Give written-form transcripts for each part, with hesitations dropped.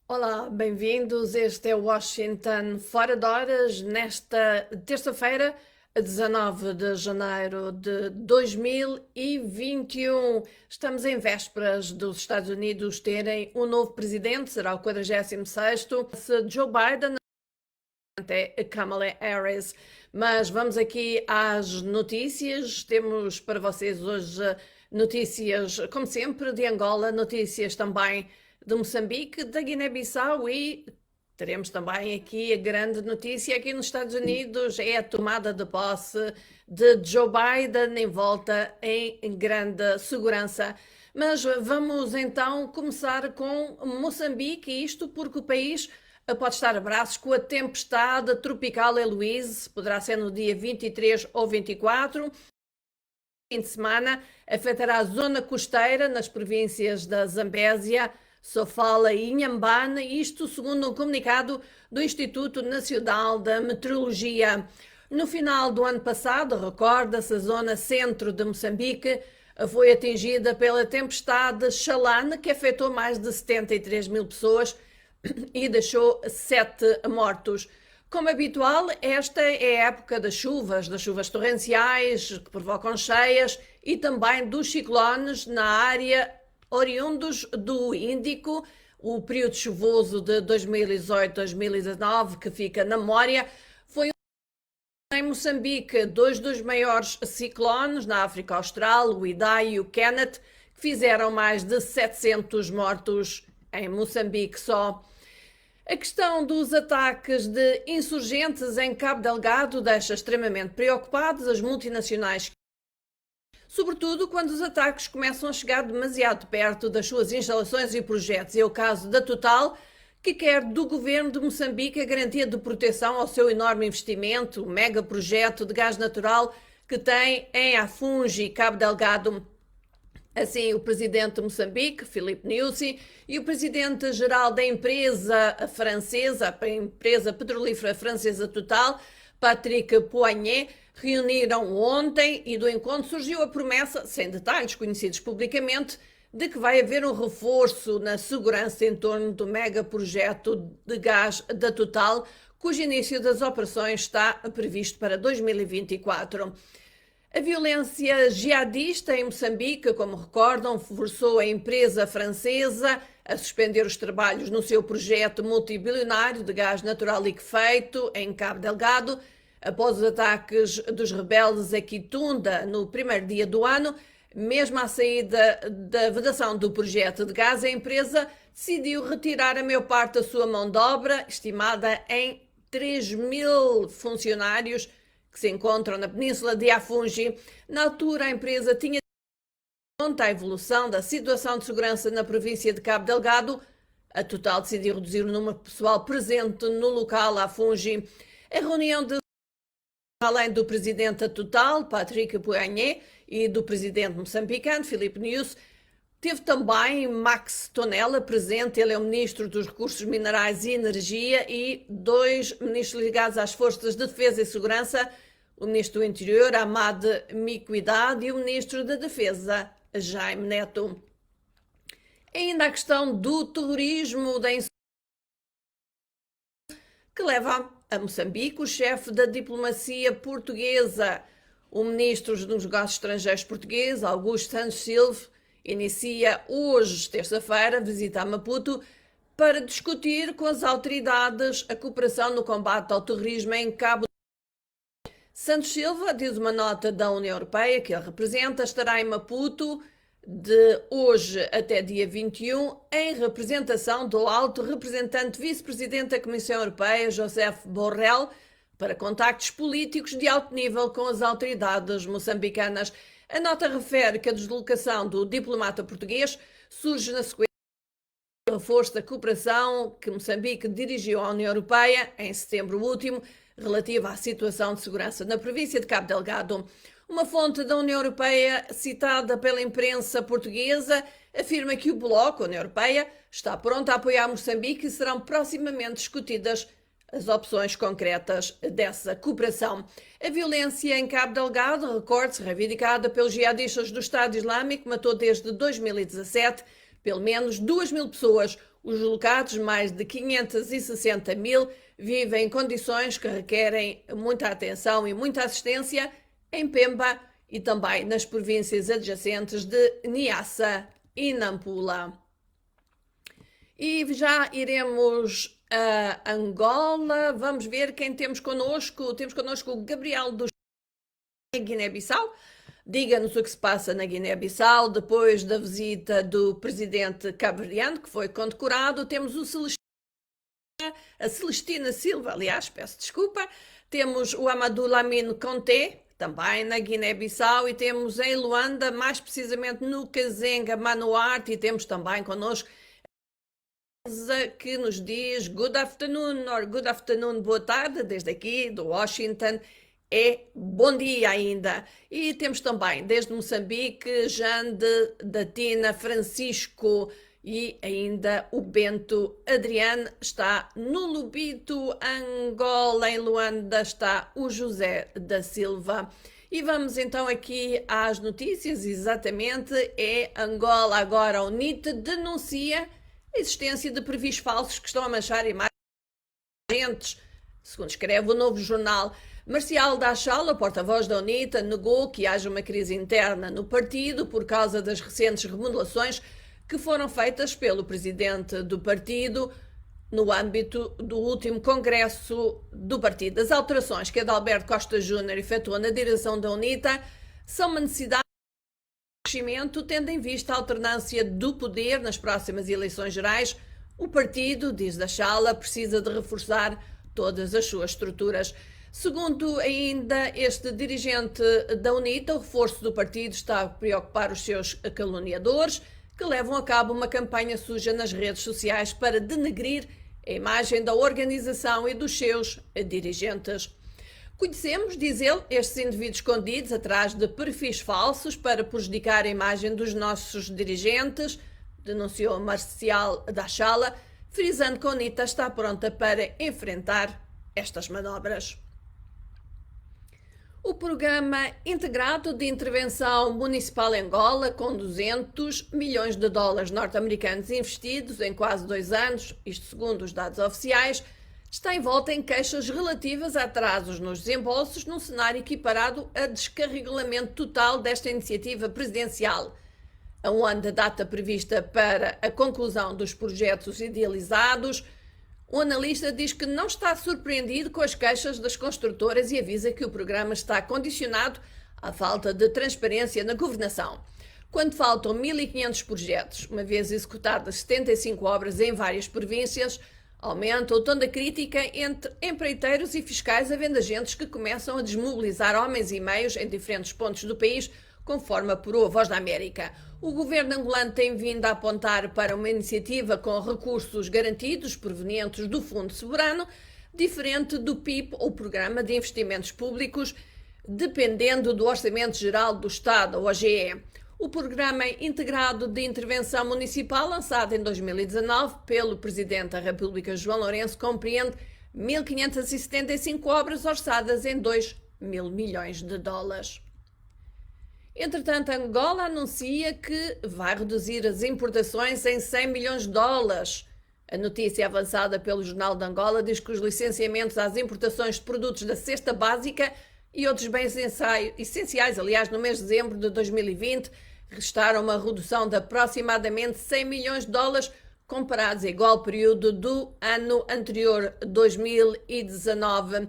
Olá, bem-vindos. Este é Washington Fora de Horas, nesta terça-feira, 19 de janeiro de 2021. Estamos em vésperas dos Estados Unidos terem um novo presidente, será o 46º. Se Joe Biden é Kamala Harris. Mas vamos aqui às notícias. Temos para vocês hoje notícias, como sempre, de Angola, notícias também de Moçambique, da Guiné-Bissau e teremos também aqui a grande notícia aqui nos Estados Unidos, é a tomada de posse de Joe Biden em volta em grande segurança. Mas vamos então começar com Moçambique, isto porque o país pode estar a braços com a tempestade tropical Heloise, poderá ser no dia 23 ou 24. Fim de semana afetará a zona costeira nas províncias da Zambésia, Sofala e Inhambane, isto segundo um comunicado do Instituto Nacional da Meteorologia. No final do ano passado, recorda-se, a zona centro de Moçambique foi atingida pela tempestade Xalane, que afetou mais de 73 mil pessoas e deixou 7 mortos. Como habitual, esta é a época das chuvas torrenciais que provocam cheias e também dos ciclones na área oriundos do Índico. O período chuvoso de 2018-2019, que fica na memória, foi em Moçambique, dois dos maiores ciclones na África Austral, o Idai e o Kenneth, que fizeram mais de 700 mortos em Moçambique só. A questão dos ataques de insurgentes em Cabo Delgado deixa extremamente preocupados as multinacionais, sobretudo quando os ataques começam a chegar demasiado perto das suas instalações e projetos. É o caso da Total, que quer do governo de Moçambique a garantia de proteção ao seu enorme investimento, o mega projeto de gás natural que tem em Afungi, Cabo Delgado. Assim, o presidente de Moçambique, Filipe Nyusi, e o presidente-geral da empresa francesa, a empresa petrolífera francesa Total, Patrick Pouyanné, reuniram ontem e do encontro surgiu a promessa, sem detalhes conhecidos publicamente, de que vai haver um reforço na segurança em torno do mega projeto de gás da Total, cujo início das operações está previsto para 2024. A violência jihadista em Moçambique, como recordam, forçou a empresa francesa a suspender os trabalhos no seu projeto multibilionário de gás natural liquefeito em Cabo Delgado, após os ataques dos rebeldes a Quitunda no primeiro dia do ano. Mesmo à saída da vedação do projeto de gás, a empresa decidiu retirar a maior parte da sua mão de obra, estimada em 3 mil funcionários, que se encontram na península de Afungi. Na altura, a empresa tinha conta a evolução da situação de segurança na província de Cabo Delgado. A Total decidiu reduzir o número de pessoal presente no local Afungi. A reunião de além do presidente da Total, Patrick Pouyanné, e do presidente moçambicano, Filipe Nyusi, teve também Max Tonela presente. Ele é o ministro dos Recursos Minerais e Energia, e dois ministros ligados às Forças de Defesa e Segurança, o ministro do Interior, Ahmad Miquidad, e o ministro da Defesa, Jaime Neto. Ainda a questão do terrorismo, da insurreição, que leva a Moçambique o chefe da diplomacia portuguesa, o ministro dos Negócios Estrangeiros português, Augusto Santos Silva, inicia hoje, terça-feira, visita a Maputo para discutir com as autoridades a cooperação no combate ao terrorismo em Cabo. Santos Silva, diz uma nota da União Europeia que ele representa, estará em Maputo de hoje até dia 21 em representação do alto representante vice-presidente da Comissão Europeia, Josep Borrell, para contactos políticos de alto nível com as autoridades moçambicanas. A nota refere que a deslocação do diplomata português surge na sequência do reforço da cooperação que Moçambique dirigiu à União Europeia em setembro último, relativa à situação de segurança na província de Cabo Delgado. Uma fonte da União Europeia, citada pela imprensa portuguesa, afirma que o Bloco, a União Europeia, está pronto a apoiar Moçambique e serão proximamente discutidas as opções concretas dessa cooperação. A violência em Cabo Delgado, recorde-se, reivindicada pelos jihadistas do Estado Islâmico, matou desde 2017 Pelo menos 2.000 pessoas, os locados, mais de 560.000, vivem em condições que requerem muita atenção e muita assistência em Pemba e também nas províncias adjacentes de Niassa e Nampula. E já iremos a Angola. Vamos ver quem temos connosco. Temos connosco o Gabriel dos Guiné-Bissau. Diga-nos o que se passa na Guiné-Bissau depois da visita do presidente cabo-verdiano, que foi condecorado. Temos a Celestina Silva, aliás, peço desculpa. Temos o Amadou Lamine Conté, também na Guiné-Bissau, e temos em Luanda, mais precisamente no Kazenga Manouarte, e temos também connosco que nos diz good afternoon, or good afternoon, boa tarde, desde aqui, do Washington, é bom dia ainda. E temos também, desde Moçambique, Jande, Datina, Francisco e ainda o Bento Adriano está no Lubito, Angola, em Luanda está o José da Silva. E vamos então aqui às notícias, exatamente, é Angola agora, a UNITA denuncia a existência de perfis falsos que estão a manchar imagens, segundo escreve o Novo Jornal. Marcial da Achala, porta-voz da UNITA, negou que haja uma crise interna no partido por causa das recentes remodelações que foram feitas pelo presidente do partido no âmbito do último congresso do partido. As alterações que Adalberto Costa Júnior efetuou na direção da UNITA são uma necessidade de crescimento, tendo em vista a alternância do poder nas próximas eleições gerais. O partido, diz da Achala, precisa de reforçar todas as suas estruturas. Segundo ainda este dirigente da UNITA, o reforço do partido está a preocupar os seus caluniadores, que levam a cabo uma campanha suja nas redes sociais para denegrir a imagem da organização e dos seus dirigentes. Conhecemos, diz ele, estes indivíduos escondidos atrás de perfis falsos para prejudicar a imagem dos nossos dirigentes, denunciou Marcial da Achala, frisando que a UNITA está pronta para enfrentar estas manobras. O Programa Integrado de Intervenção Municipal em Angola, com 200 milhões de dólares norte-americanos investidos em quase 2 anos, isto segundo os dados oficiais, está envolta em queixas relativas a atrasos nos desembolsos, num cenário equiparado a descarregamento total desta iniciativa presidencial. Aonde a data prevista para a conclusão dos projetos idealizados, o analista diz que não está surpreendido com as queixas das construtoras e avisa que o programa está condicionado à falta de transparência na governação. Quando faltam 1.500 projetos, uma vez executadas 75 obras em várias províncias, aumenta o tom da crítica entre empreiteiros e fiscais, havendo agentes que começam a desmobilizar homens e meios em diferentes pontos do país, conforme apurou a Voz da América. O governo angolano tem vindo a apontar para uma iniciativa com recursos garantidos provenientes do Fundo Soberano, diferente do PIP, ou Programa de Investimentos Públicos, dependendo do Orçamento Geral do Estado, ou OGE. O Programa Integrado de Intervenção Municipal, lançado em 2019 pelo Presidente da República, João Lourenço, compreende 1.575 obras orçadas em 2.000 milhões de dólares. Entretanto, Angola anuncia que vai reduzir as importações em 100 milhões de dólares. A notícia avançada pelo Jornal de Angola diz que os licenciamentos às importações de produtos da cesta básica e outros bens essenciais, aliás, no mês de dezembro de 2020, registraram uma redução de aproximadamente 100 milhões de dólares comparados a igual período do ano anterior, 2019.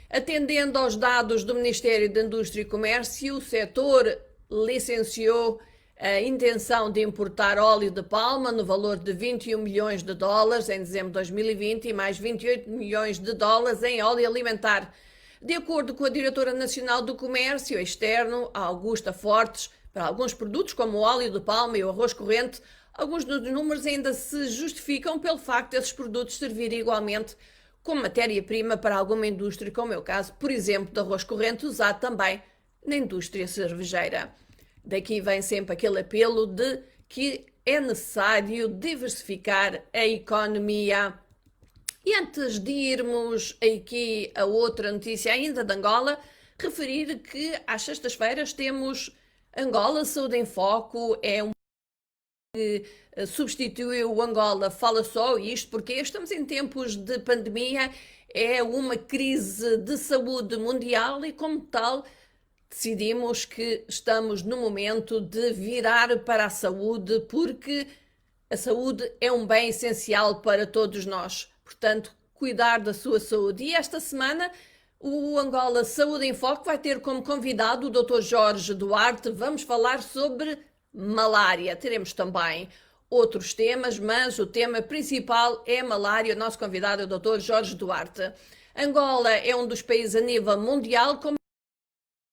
Atendendo aos dados do Ministério da Indústria e Comércio, o setor licenciou a intenção de importar óleo de palma no valor de 21 milhões de dólares em dezembro de 2020 e mais 28 milhões de dólares em óleo alimentar. De acordo com a Diretora Nacional do Comércio Externo, Augusta Fortes, para alguns produtos como o óleo de palma e o arroz corrente, alguns dos números ainda se justificam pelo facto desses produtos servirem igualmente como matéria-prima para alguma indústria, como é o caso, por exemplo, do arroz corrente usado também na indústria cervejeira. Daqui vem sempre aquele apelo de que é necessário diversificar a economia. E antes de irmos aqui a outra notícia ainda de Angola, referir que às sextas-feiras temos Angola Saúde em Foco, é um substituiu o Angola fala só isto, porque estamos em tempos de pandemia, é uma crise de saúde mundial e, como tal, decidimos que estamos no momento de virar para a saúde, porque a saúde é um bem essencial para todos nós. Portanto, cuidar da sua saúde. E esta semana o Angola Saúde em Foco vai ter como convidado o Dr. Jorge Duarte. Vamos falar sobre malária. Teremos também outros temas, mas o tema principal é malária. O nosso convidado é o Dr. Jorge Duarte. Angola é um dos países a nível mundial com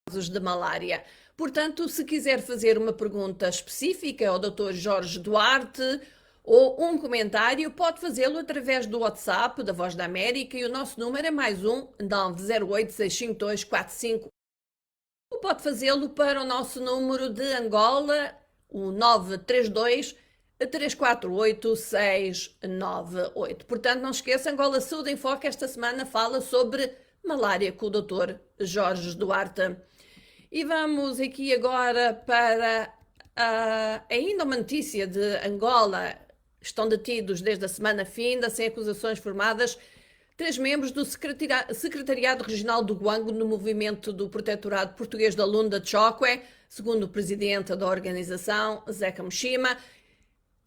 casos de malária. Portanto, se quiser fazer uma pergunta específica ao Dr. Jorge Duarte ou um comentário, pode fazê-lo através do WhatsApp da Voz da América e o nosso número é +1 908 652 45. Ou pode fazê-lo para o nosso número de Angola, o 932 348 698. Portanto, não esqueça, Angola Saúde em Foco esta semana fala sobre malária com o Dr. Jorge Duarte. E vamos aqui agora para ainda uma notícia de Angola. Estão detidos desde a semana finda, sem acusações formadas, 3 membros do Secretariado Regional do Guango no movimento do Protetorado Português da Lunda de Chokwe, segundo o presidente da organização, Zeca Mushima.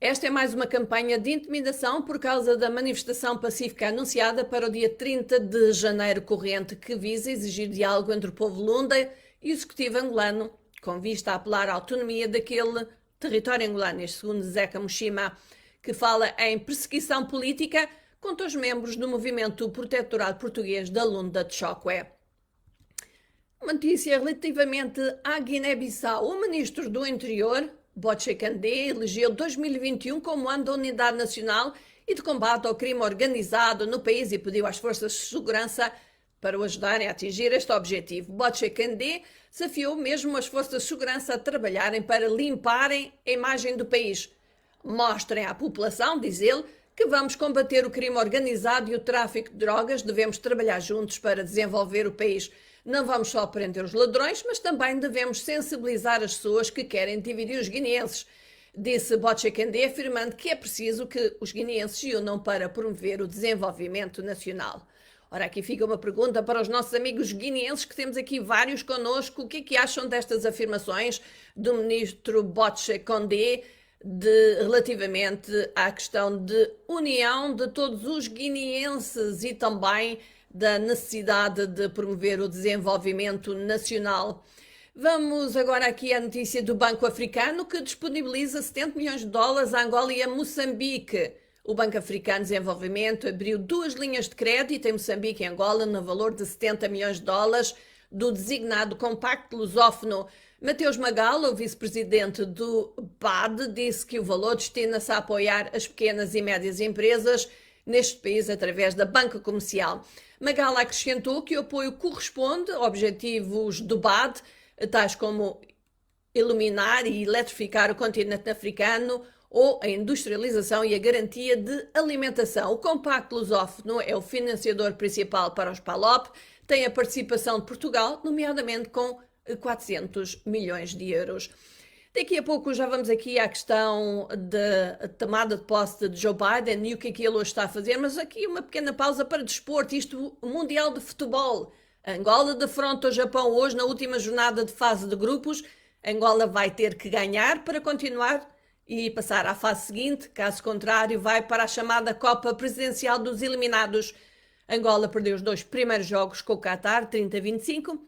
Esta é mais uma campanha de intimidação por causa da manifestação pacífica anunciada para o dia 30 de janeiro corrente, que visa exigir diálogo entre o povo Lunda e o executivo angolano, com vista a apelar à autonomia daquele território angolano. Este, segundo Zeca Mushima, que fala em perseguição política contra os membros do movimento Protetorado Português da Lunda de Chokwe. Uma notícia relativamente à Guiné-Bissau. O ministro do Interior, Botche Kandé, elegeu 2021 como ano da Unidade Nacional e de combate ao crime organizado no país e pediu às forças de segurança para o ajudarem a atingir este objetivo. Botche Kandé desafiou mesmo as forças de segurança a trabalharem para limparem a imagem do país. Mostrem à população, diz ele, que vamos combater o crime organizado e o tráfico de drogas, devemos trabalhar juntos para desenvolver o país. Não vamos só prender os ladrões, mas também devemos sensibilizar as pessoas que querem dividir os guineenses, disse Botche Kandé, afirmando que é preciso que os guineenses se unam para promover o desenvolvimento nacional. Ora, aqui fica uma pergunta para os nossos amigos guineenses, que temos aqui vários connosco. O que é que acham destas afirmações do ministro Botche Kandé relativamente à questão de união de todos os guineenses e também da necessidade de promover o desenvolvimento nacional? Vamos agora aqui à notícia do Banco Africano, que disponibiliza 70 milhões de dólares a Angola e a Moçambique. O Banco Africano de Desenvolvimento abriu 2 linhas de crédito em Moçambique e Angola no valor de 70 milhões de dólares do designado Compacto Lusófono. Mateus Magala, o vice-presidente do BAD, disse que o valor destina-se a apoiar as pequenas e médias empresas neste país através da banca comercial. Magala acrescentou que o apoio corresponde a objetivos do BAD, tais como iluminar e eletrificar o continente africano ou a industrialização e a garantia de alimentação. O Compacto Lusófono é o financiador principal para os PALOP, tem a participação de Portugal, nomeadamente com 400 milhões de euros. Daqui a pouco já vamos aqui à questão da tomada de posse de Joe Biden e o que é que ele hoje está a fazer, mas aqui uma pequena pausa para desporto, isto, o Mundial de Futebol. Angola defronta o Japão hoje na última jornada de fase de grupos. Angola vai ter que ganhar para continuar e passar à fase seguinte, caso contrário vai para a chamada Copa Presidencial dos Eliminados. Angola perdeu os 2 primeiros jogos com o Qatar, 30-25,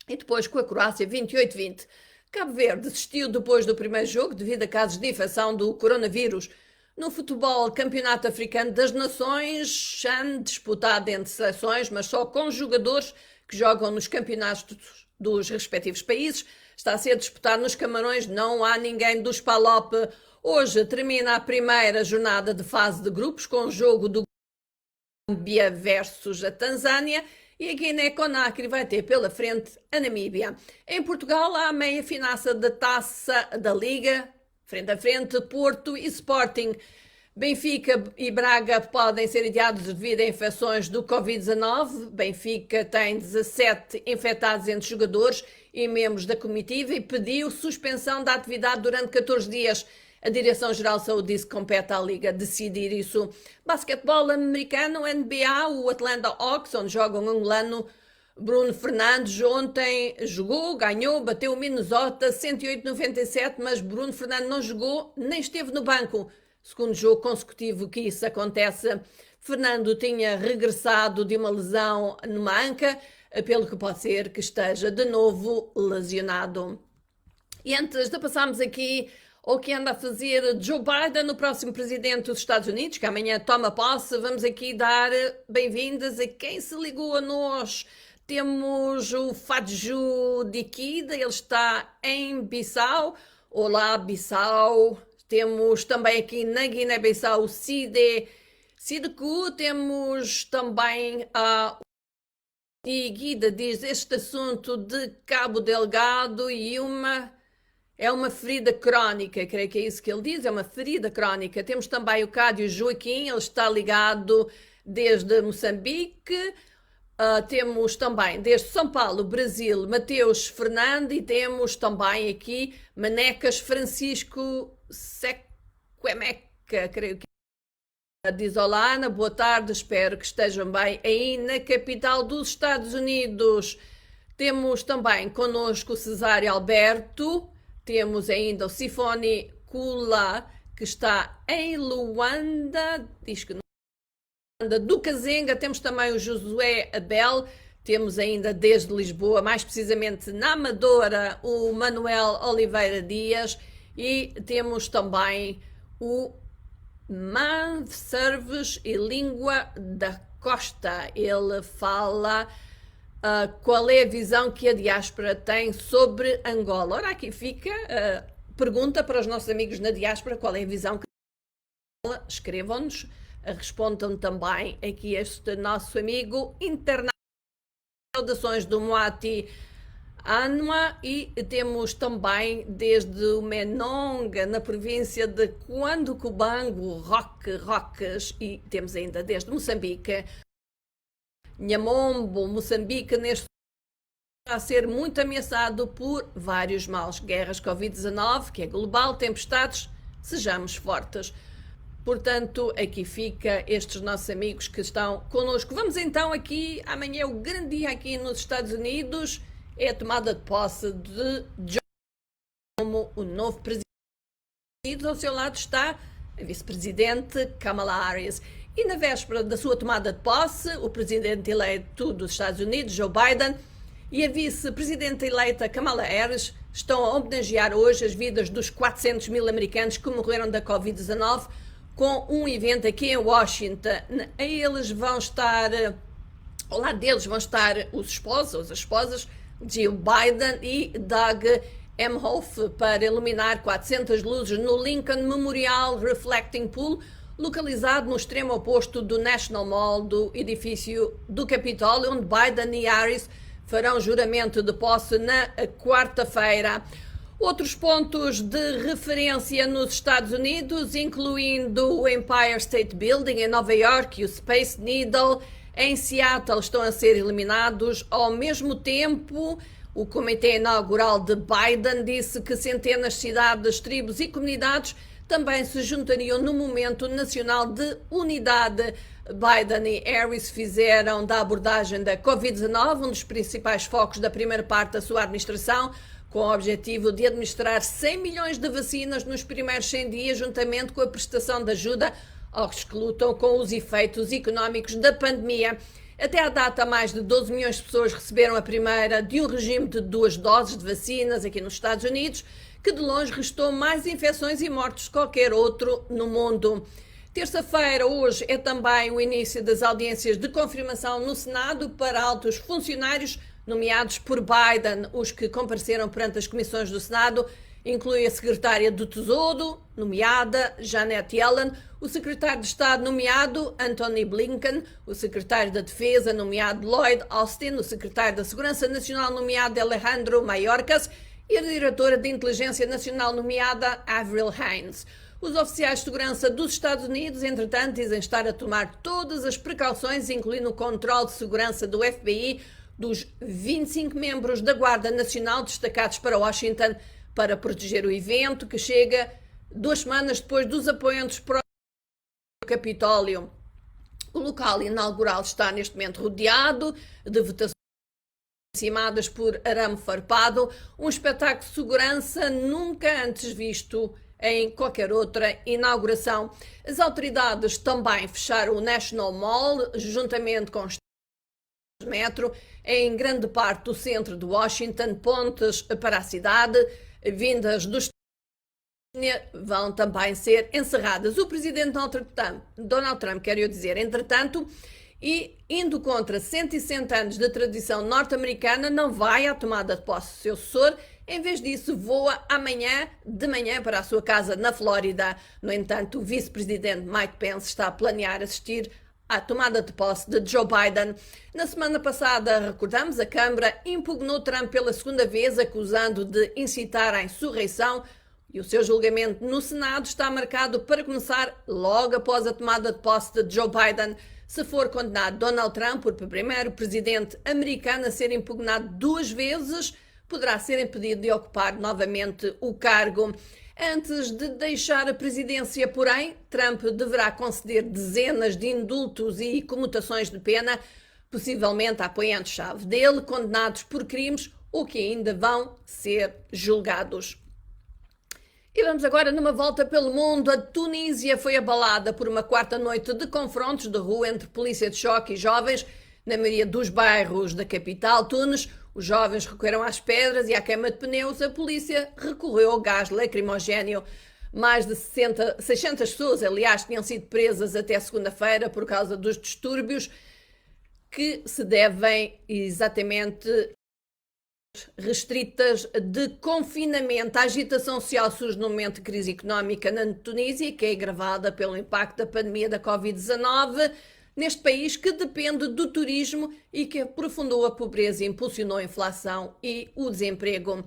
e depois com a Croácia, 28-20. Cabo Verde desistiu depois do primeiro jogo devido a casos de infecção do coronavírus. No futebol, Campeonato Africano das Nações, CHAN, disputado entre seleções, mas só com jogadores que jogam nos campeonatos dos respectivos países, está a ser disputado nos Camarões, não há ninguém dos PALOP. Hoje termina a primeira jornada de fase de grupos com o jogo do Gâmbia versus a Tanzânia, e a Guiné-Conakry vai ter pela frente a Namíbia. Em Portugal há a meia-finalça da Taça da Liga, frente a frente, Porto e Sporting. Benfica e Braga podem ser adiados devido a infecções do Covid-19. Benfica tem 17 infectados entre jogadores e membros da comitiva e pediu suspensão da atividade durante 14 dias. A Direção-Geral de Saúde disse que compete à Liga decidir isso. Basquetebol americano, NBA, o Atlanta Hawks, onde joga um angolano, Bruno Fernandes, ontem jogou, ganhou, bateu o Minnesota 108-97, mas Bruno Fernandes não jogou, nem esteve no banco. Segundo jogo consecutivo que isso acontece. Fernando tinha regressado de uma lesão numa anca, pelo que pode ser que esteja de novo lesionado. E antes de passarmos aqui ao que anda a fazer Joe Biden, o próximo presidente dos Estados Unidos, que amanhã toma posse, vamos aqui dar bem-vindas a quem se ligou a nós. Temos o Fadju Dikida, ele está em Bissau. Olá, Bissau. Temos também aqui na Guiné-Bissau o Sideku. Temos também a Guida, diz este assunto de Cabo Delgado e é uma ferida crónica, creio que é isso que ele diz, é uma ferida crónica. Temos também o Cádio Joaquim, ele está ligado desde Moçambique. Temos também desde São Paulo, Brasil, Mateus Fernando, e temos também aqui Manecas Francisco Sequemeca, creio que diz olá, Ana, boa tarde, espero que estejam bem aí na capital dos Estados Unidos. Temos também connosco o Cesário Alberto, temos ainda o Sifone Kula, que está em Luanda, diz que do Cazenga, temos também o Josué Abel, temos ainda desde Lisboa, mais precisamente na Amadora, o Manuel Oliveira Dias, e temos também o Manserves e Língua da Costa. Ele fala qual é a visão que a diáspora tem sobre Angola. Ora, aqui fica a pergunta para os nossos amigos na diáspora, qual é a visão que Angola? Escrevam-nos. Respondam também aqui este nosso amigo internacional. Saudações do Moati Anua, e temos também desde o Menonga, na província de Cuando-Cubango, Roques, e temos ainda desde Moçambique, Nhamombo, Moçambique, neste a ser muito ameaçado por vários males, guerras, Covid-19, que é global, tempestades, sejamos fortes. Portanto, aqui fica estes nossos amigos que estão connosco. Vamos então aqui, amanhã é o grande dia aqui nos Estados Unidos, é a tomada de posse de Joe como o novo presidente. Ao seu lado está a vice-presidente Kamala Harris. E na véspera da sua tomada de posse, o presidente eleito dos Estados Unidos, Joe Biden, e a vice-presidenta eleita Kamala Harris estão a homenagear hoje as vidas dos 400 mil americanos que morreram da Covid-19, com um evento aqui em Washington. Eles vão estar, ao lado deles vão estar os esposos, ou as esposas, Jill Biden e Doug Emhoff, para iluminar 400 luzes no Lincoln Memorial Reflecting Pool, localizado no extremo oposto do National Mall do edifício do Capitólio, onde Biden e Harris farão juramento de posse na quarta-feira. Outros pontos de referência nos Estados Unidos, incluindo o Empire State Building em Nova York e o Space Needle em Seattle, estão a ser eliminados. Ao mesmo tempo, o comitê inaugural de Biden disse que centenas de cidades, tribos e comunidades também se juntariam no Momento Nacional de Unidade. Biden e Harris fizeram da abordagem da Covid-19 um dos principais focos da primeira parte da sua administração, com o objetivo de administrar 100 milhões de vacinas nos primeiros 100 dias, juntamente com a prestação de ajuda aos que lutam com os efeitos económicos da pandemia. Até à data, mais de 12 milhões de pessoas receberam a primeira de um regime de 2 doses de vacinas aqui nos Estados Unidos, que de longe restou mais infecções e mortes que qualquer outro no mundo. Terça-feira, hoje, é também o início das audiências de confirmação no Senado para altos funcionários nomeados por Biden. Os que compareceram perante as comissões do Senado incluem a secretária do Tesouro, nomeada Janet Yellen, o secretário de Estado nomeado Antony Blinken, o secretário da Defesa nomeado Lloyd Austin, o secretário da Segurança Nacional nomeado Alejandro Mayorkas e a diretora de Inteligência Nacional nomeada Avril Haines. Os oficiais de segurança dos Estados Unidos, entretanto, dizem estar a tomar todas as precauções, incluindo o controle de segurança do FBI, dos 25 membros da Guarda Nacional destacados para Washington para proteger o evento, que chega 2 semanas depois dos apoiantes para o Capitólio. O local inaugural está neste momento rodeado de votações aproximadas por arame farpado, um espetáculo de segurança nunca antes visto em qualquer outra inauguração. As autoridades também fecharam o National Mall, juntamente com o metro, em grande parte do centro de Washington. Pontes para a cidade, vindas dos vão também ser encerradas. O presidente Donald Trump, quero dizer, entretanto, e indo contra 160 anos de tradição norte-americana, não vai à tomada de posse do seu sucessor. Em vez disso, voa amanhã de manhã para a sua casa na Flórida. No entanto, o vice-presidente Mike Pence está a planear assistir à tomada de posse de Joe Biden. Na semana passada, recordamos, a Câmara impugnou Trump pela segunda vez, acusando de incitar à insurreição, e o seu julgamento no Senado está marcado para começar logo após a tomada de posse de Joe Biden. Se for condenado Donald Trump por primeiro presidente americano a ser impugnado 2 vezes, poderá ser impedido de ocupar novamente o cargo. Antes de deixar a presidência, porém, Trump deverá conceder dezenas de indultos e comutações de pena, possivelmente a apoiantes-chave dele, condenados por crimes ou que ainda vão ser julgados. E vamos agora numa volta pelo mundo. A Tunísia foi abalada por uma quarta noite de confrontos de rua entre polícia de choque e jovens na maioria dos bairros da capital, Tunis. Os jovens recorreram às pedras e à queima de pneus. A polícia recorreu ao gás lacrimogéneo. Mais de 600 pessoas, aliás, tinham sido presas até segunda-feira por causa dos distúrbios que se devem exatamente restritas de confinamento. A agitação social surge no momento de crise económica na Tunísia, que é agravada pelo impacto da pandemia da Covid-19 neste país que depende do turismo e que aprofundou a pobreza e impulsionou a inflação e o desemprego.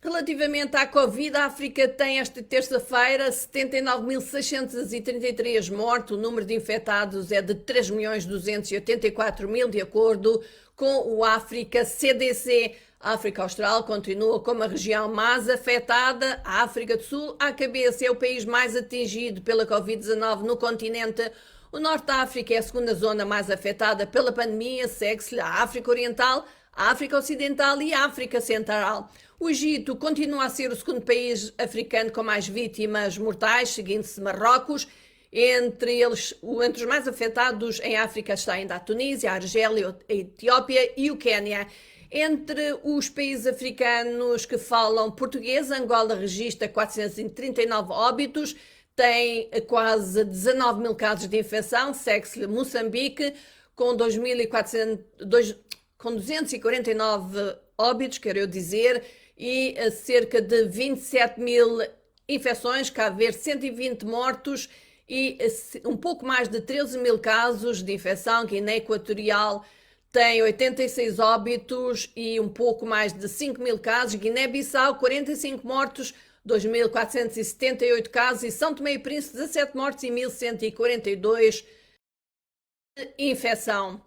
Relativamente à Covid, a África tem esta terça-feira 79.633 mortos. O número de infectados é de 3.284.000, de acordo com o África CDC. A África Austral continua como a região mais afetada. A África do Sul, à cabeça, é o país mais atingido pela Covid-19 no continente. O Norte da África é a segunda zona mais afetada pela pandemia, segue-se a África Oriental, a África Ocidental e a África Central. O Egito continua a ser o segundo país africano com mais vítimas mortais, seguindo-se Marrocos. Entre os mais afetados em África está ainda a Tunísia, a Argélia, a Etiópia e o Quênia. Entre os países africanos que falam português, Angola registra 439 óbitos, tem quase 19 mil casos de infecção, segue-se Moçambique com 249 óbitos, quero dizer, e cerca de 27 mil infecções, Cabo Verde 120 mortos e um pouco mais de 13 mil casos de infecção. Guiné Equatorial tem 86 óbitos e um pouco mais de 5 mil casos. Guiné-Bissau, 45 mortos, 2.478 casos. E São Tomé e Príncipe, 17 mortos e 1.142 de infecção.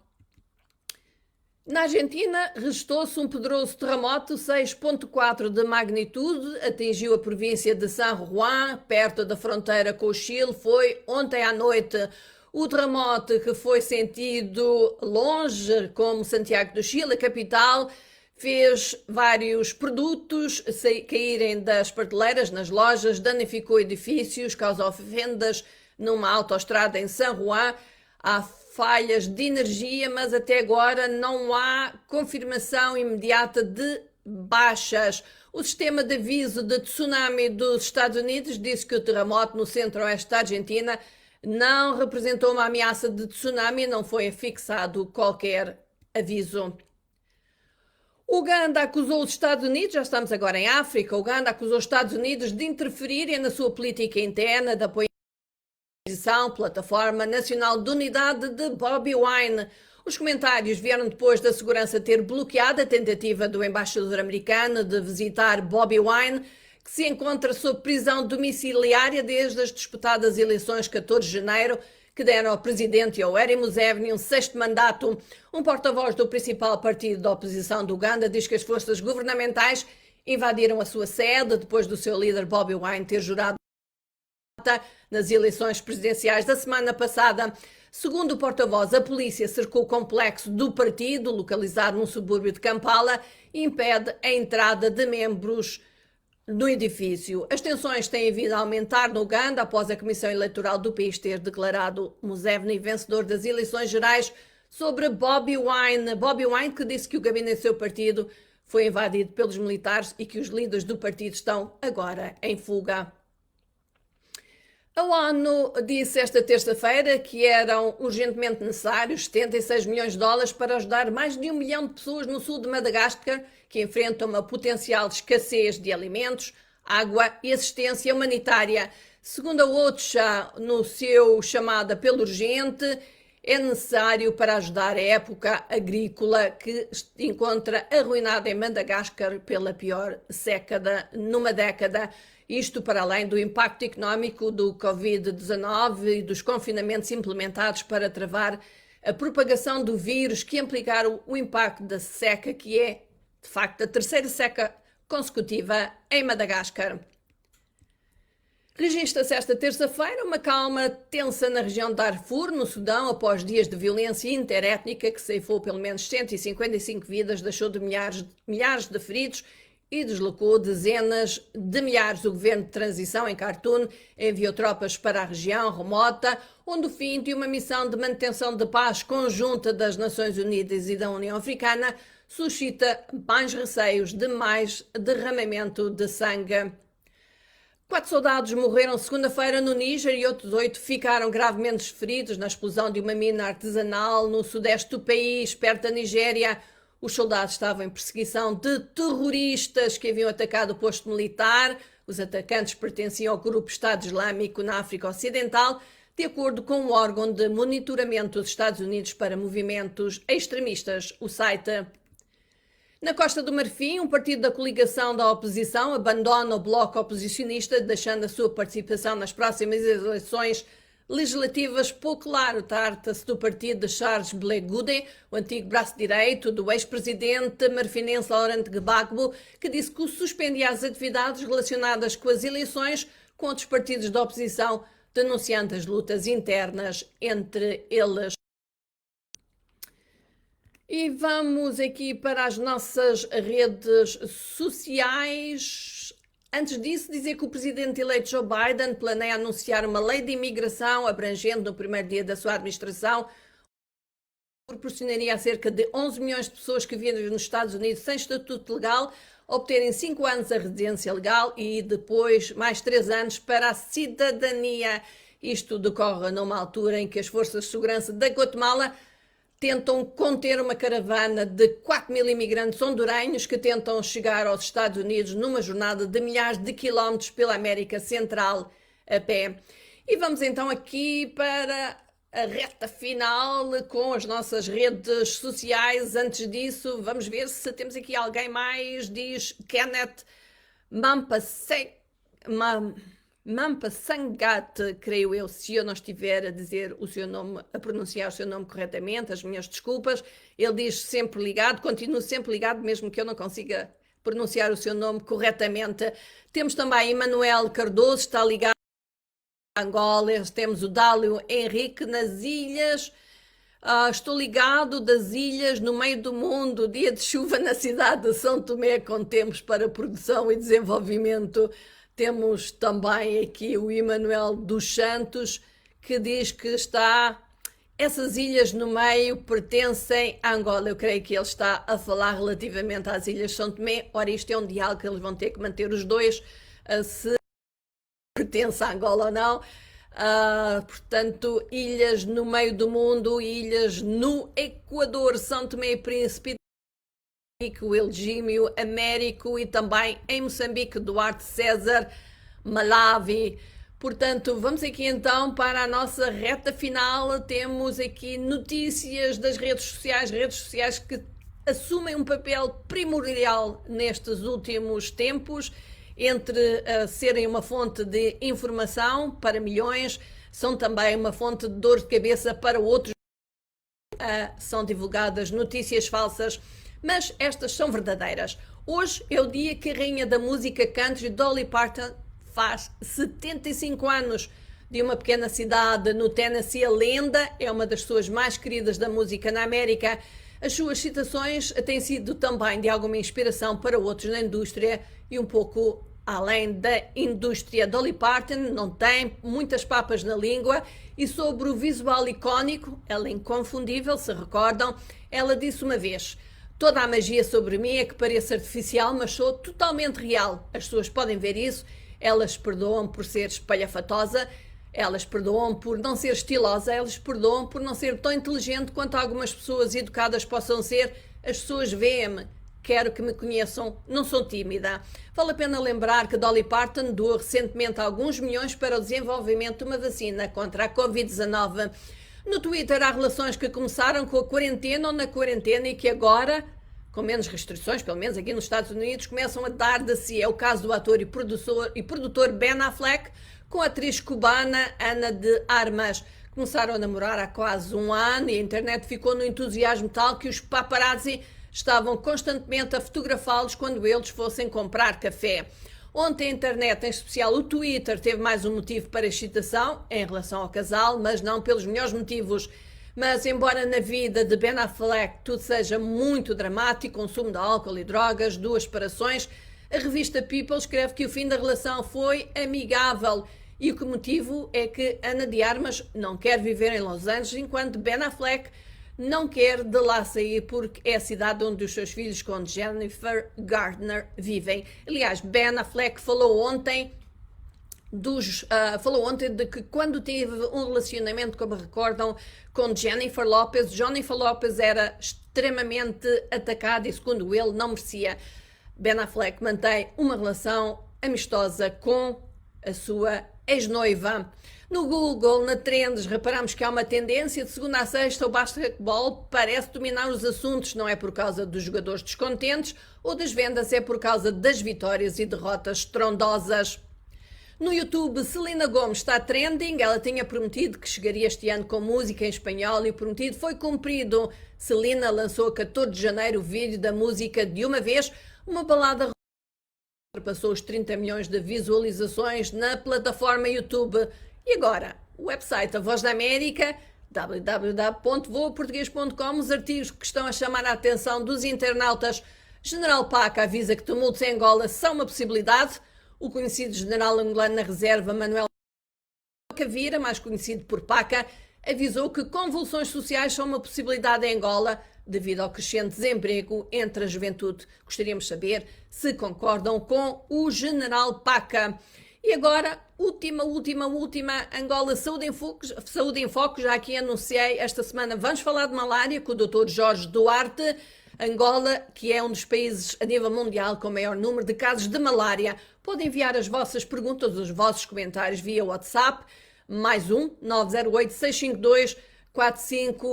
Na Argentina, registrou-se um poderoso terremoto, 6,4 de magnitude, atingiu a província de San Juan, perto da fronteira com o Chile. Foi ontem à noite. O terremoto, que foi sentido longe, como Santiago do Chile, a capital, fez vários produtos caírem das prateleiras nas lojas, danificou edifícios, causou fendas numa autoestrada em San Juan. Há falhas de energia, mas até agora não há confirmação imediata de baixas. O sistema de aviso de tsunami dos Estados Unidos disse que o terremoto no centro-oeste da Argentina não representou uma ameaça de tsunami, não foi afixado qualquer aviso. Uganda acusou os Estados Unidos, já estamos agora em África, Uganda acusou os Estados Unidos de interferirem na sua política interna de apoio à Plataforma Nacional de Unidade de Bobi Wine. Os comentários vieram depois da segurança ter bloqueado a tentativa do embaixador americano de visitar Bobi Wine, que se encontra sob prisão domiciliária desde as disputadas eleições 14 de janeiro, que deram ao presidente Yoweri Museveni um 6º mandato. Um porta-voz do principal partido da oposição de Uganda diz que as forças governamentais invadiram a sua sede depois do seu líder Bobi Wine ter jurado nas eleições presidenciais da semana passada. Segundo o porta-voz, a polícia cercou o complexo do partido, localizado num subúrbio de Kampala, e impede a entrada de membros no edifício. As tensões têm vindo a aumentar no Uganda após a Comissão Eleitoral do país ter declarado Museveni vencedor das eleições gerais sobre Bobi Wine. Bobi Wine, que disse que o gabinete do seu partido foi invadido pelos militares e que os líderes do partido estão agora em fuga. A ONU disse esta terça-feira que eram urgentemente necessários 76 milhões de dólares para ajudar mais de 1 milhão de pessoas no sul de Madagascar que enfrentam uma potencial escassez de alimentos, água e assistência humanitária. Segundo a OCHA, no seu chamado apelo urgente, é necessário para ajudar a época agrícola que se encontra arruinada em Madagascar pela pior seca numa década. Isto para além do impacto económico do Covid-19 e dos confinamentos implementados para travar a propagação do vírus que implicaram o impacto da seca, que é, de facto, a terceira seca consecutiva em Madagascar. Registra-se esta terça-feira uma calma tensa na região de Darfur, no Sudão, após dias de violência interétnica que ceifou pelo menos 155 vidas, deixou de milhares de feridos e deslocou dezenas de milhares. O governo de transição em Khartoum enviou tropas para a região remota, onde o fim de uma missão de manutenção de paz conjunta das Nações Unidas e da União Africana suscita mais receios de mais derramamento de sangue. 4 soldados morreram segunda-feira no Níger e outros 8 ficaram gravemente feridos na explosão de uma mina artesanal no sudeste do país, perto da Nigéria. Os soldados estavam em perseguição de terroristas que haviam atacado o posto militar. Os atacantes pertenciam ao grupo Estado Islâmico na África Ocidental, de acordo com o órgão de monitoramento dos Estados Unidos para movimentos extremistas, o site. Na Costa do Marfim, um partido da coligação da oposição abandona o bloco oposicionista, deixando a sua participação nas próximas eleições legislativas pouco claro. Trata-se do partido de Charles Blé Goudé, o antigo braço direito do ex-presidente marfinense Laurent Gbagbo, que disse que suspendia as atividades relacionadas com as eleições com outros partidos da oposição, denunciando as lutas internas entre eles. E vamos aqui para as nossas redes sociais. Antes disso, dizer que o presidente eleito Joe Biden planeia anunciar uma lei de imigração abrangendo no primeiro dia da sua administração, proporcionaria a cerca de 11 milhões de pessoas que vivem nos Estados Unidos sem estatuto legal obterem 5 anos a residência legal e depois mais 3 anos para a cidadania. Isto decorre numa altura em que as forças de segurança da Guatemala tentam conter uma caravana de 4 mil imigrantes hondurenhos que tentam chegar aos Estados Unidos numa jornada de milhares de quilómetros pela América Central a pé. E vamos então aqui para a reta final com as nossas redes sociais. Antes disso, vamos ver se temos aqui alguém mais. Diz Kenneth Mampasangat, creio eu, se eu não estiver a dizer o seu nome, a pronunciar o seu nome corretamente, as minhas desculpas. Ele diz sempre ligado, continuo sempre ligado, mesmo que eu não consiga pronunciar o seu nome corretamente. Temos também Emanuel Cardoso, está ligado a Angola. Temos o Dálio Henrique nas ilhas. Estou ligado das ilhas no meio do mundo, dia de chuva na cidade de São Tomé, com tempos para produção e desenvolvimento. Temos também aqui o Emanuel dos Santos, que diz que essas ilhas no meio pertencem a Angola. Eu creio que ele está a falar relativamente às ilhas de São Tomé. Ora, isto é um diálogo que eles vão ter que manter os dois, se pertence a Angola ou não. Portanto, ilhas no meio do mundo, ilhas no Equador, São Tomé e Príncipe, o Elgímio, Américo e também em Moçambique, Duarte César, Malawi. Portanto, vamos aqui então para a nossa reta final. Temos aqui notícias das redes sociais que assumem um papel primordial nestes últimos tempos, entre serem uma fonte de informação para milhões, são também uma fonte de dor de cabeça para outros. São divulgadas notícias falsas, mas estas são verdadeiras. Hoje é o dia que a rainha da música country, Dolly Parton, faz 75 anos. De uma pequena cidade no Tennessee, a lenda é uma das pessoas mais queridas da música na América. As suas citações têm sido também de alguma inspiração para outros na indústria e um pouco além da indústria. Dolly Parton não tem muitas papas na língua e sobre o visual icónico, ela é inconfundível, se recordam, ela disse uma vez: toda a magia sobre mim é que pareça artificial, mas sou totalmente real. As pessoas podem ver isso, elas perdoam por ser espalhafatosa, elas perdoam por não ser estilosa, elas perdoam por não ser tão inteligente quanto algumas pessoas educadas possam ser. As pessoas veem-me, quero que me conheçam, não sou tímida. Vale a pena lembrar que Dolly Parton doou recentemente alguns milhões para o desenvolvimento de uma vacina contra a Covid-19. No Twitter há relações que começaram com a quarentena ou na quarentena e que agora, com menos restrições, pelo menos aqui nos Estados Unidos, começam a dar de si. É o caso do ator e produtor Ben Affleck com a atriz cubana Ana de Armas. Começaram a namorar há quase um ano e a internet ficou no entusiasmo tal que os paparazzi estavam constantemente a fotografá-los quando eles fossem comprar café. Ontem a internet, em especial o Twitter, teve mais um motivo para excitação em relação ao casal, mas não pelos melhores motivos. Mas embora na vida de Ben Affleck tudo seja muito dramático, consumo de álcool e drogas, duas separações, a revista People escreve que o fim da relação foi amigável. E o motivo é que Ana de Armas não quer viver em Los Angeles, enquanto Ben Affleck não quer de lá sair porque é a cidade onde os seus filhos com Jennifer Gardner vivem. Aliás, Ben Affleck falou ontem de que quando teve um relacionamento, como recordam, com Jennifer Lopez era extremamente atacada e, segundo ele, não merecia. Ben Affleck mantém uma relação amistosa com a sua ex-noiva. No Google, na Trends, reparamos que há uma tendência de segunda a sexta o basquetebol parece dominar os assuntos. Não é por causa dos jogadores descontentes ou das vendas, é por causa das vitórias e derrotas estrondosas. No YouTube, Selena Gomez está trending. Ela tinha prometido que chegaria este ano com música em espanhol e o prometido foi cumprido. Selena lançou a 14 de janeiro o vídeo da música De Uma Vez, uma balada ultrapassou os 30 milhões de visualizações na plataforma YouTube. E agora, o website A Voz da América, www.voaportugues.com, os artigos que estão a chamar a atenção dos internautas. General Paca avisa que tumultos em Angola são uma possibilidade. O conhecido general angolano na reserva, Manuel Cavira, mais conhecido por Paca, avisou que convulsões sociais são uma possibilidade em Angola devido ao crescente desemprego entre a juventude. Gostaríamos de saber se concordam com o general Paca. E agora, última, Angola Saúde em Foco, já aqui anunciei esta semana, vamos falar de malária com o Dr. Jorge Duarte. Angola, que é um dos países a nível mundial com maior número de casos de malária. Podem enviar as vossas perguntas, os vossos comentários via WhatsApp, mais 908-652-45.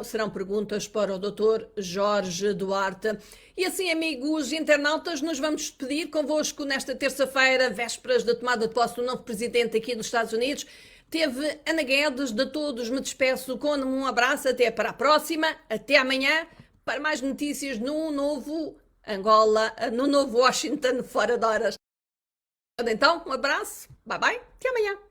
Serão perguntas para o Dr. Jorge Duarte. E assim, amigos internautas, nos vamos despedir convosco nesta terça-feira, vésperas da tomada de posse do novo presidente aqui dos Estados Unidos. Teve Ana Guedes. De todos me despeço com um abraço, até para a próxima, até amanhã, para mais notícias no novo Angola, no novo Washington, fora de horas. Então, um abraço, bye bye, até amanhã.